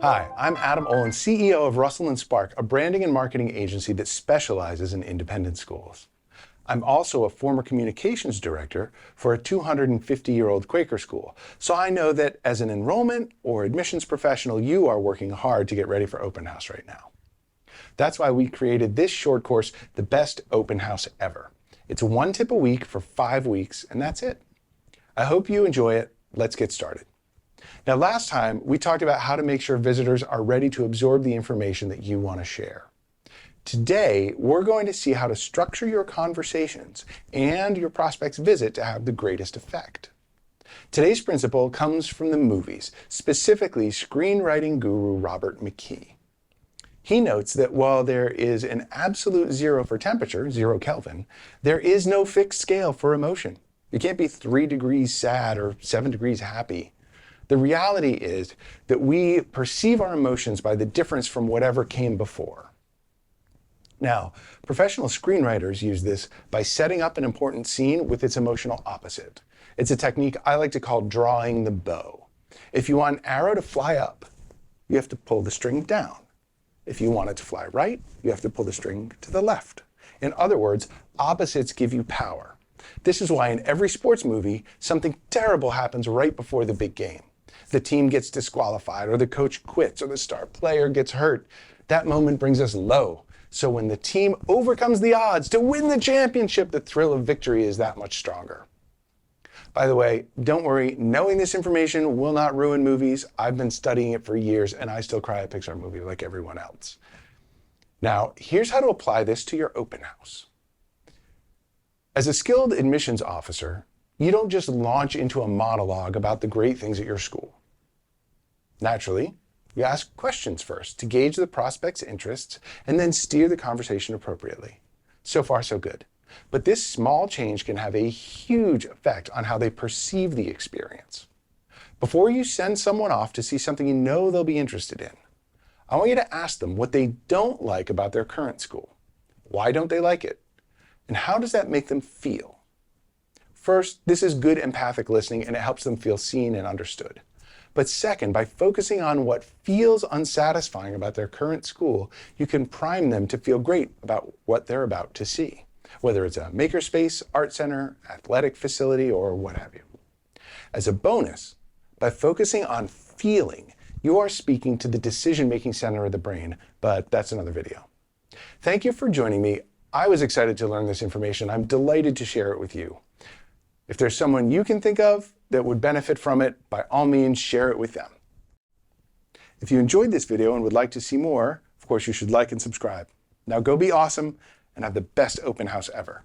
Hi, I'm Adam Olin, CEO of Russell & Spark, a branding and marketing agency that specializes in independent schools. I'm also a former communications director for a 250-year-old Quaker school, so I know that as an enrollment or admissions professional, you are working hard to get ready for open house right now. That's why we created this short course, The Best Open House Ever. It's one tip a week for 5 weeks, and that's it. I hope you enjoy it. Let's get started. Now, last time we talked about how to make sure visitors are ready to absorb the information that you want to share. Today, we're going to see how to structure your conversations and your prospect's visit to have the greatest effect. Today's principle comes from the movies, specifically screenwriting guru Robert McKee. He notes that while there is an absolute zero for temperature, 0 Kelvin, there is no fixed scale for emotion. You can't be 3 degrees sad or 7 degrees happy. The reality is that we perceive our emotions by the difference from whatever came before. Now, professional screenwriters use this by setting up an important scene with its emotional opposite. It's a technique I like to call drawing the bow. If you want an arrow to fly up, you have to pull the string down. If you want it to fly right, you have to pull the string to the left. In other words, opposites give you power. This is why in every sports movie, something terrible happens right before the big game. The team gets disqualified, or the coach quits, or the star player gets hurt. That moment brings us low. So when the team overcomes the odds to win the championship, the thrill of victory is that much stronger. By the way, don't worry, knowing this information will not ruin movies. I've been studying it for years, and I still cry at Pixar movies like everyone else. Now, here's how to apply this to your open house. As a skilled admissions officer, you don't just launch into a monologue about the great things at your school. Naturally, you ask questions first to gauge the prospect's interests and then steer the conversation appropriately. So far, so good. But this small change can have a huge effect on how they perceive the experience. Before you send someone off to see something you know they'll be interested in, I want you to ask them what they don't like about their current school. Why don't they like it? And how does that make them feel? First, this is good empathic listening, and it helps them feel seen and understood. But second, by focusing on what feels unsatisfying about their current school, you can prime them to feel great about what they're about to see, whether it's a makerspace, art center, athletic facility, or what have you. As a bonus, by focusing on feeling, you are speaking to the decision-making center of the brain, but that's another video. Thank you for joining me. I was excited to learn this information. I'm delighted to share it with you. If there's someone you can think of that would benefit from it, by all means, share it with them. If you enjoyed this video and would like to see more, of course, you should like and subscribe. Now go be awesome and have the best open house ever.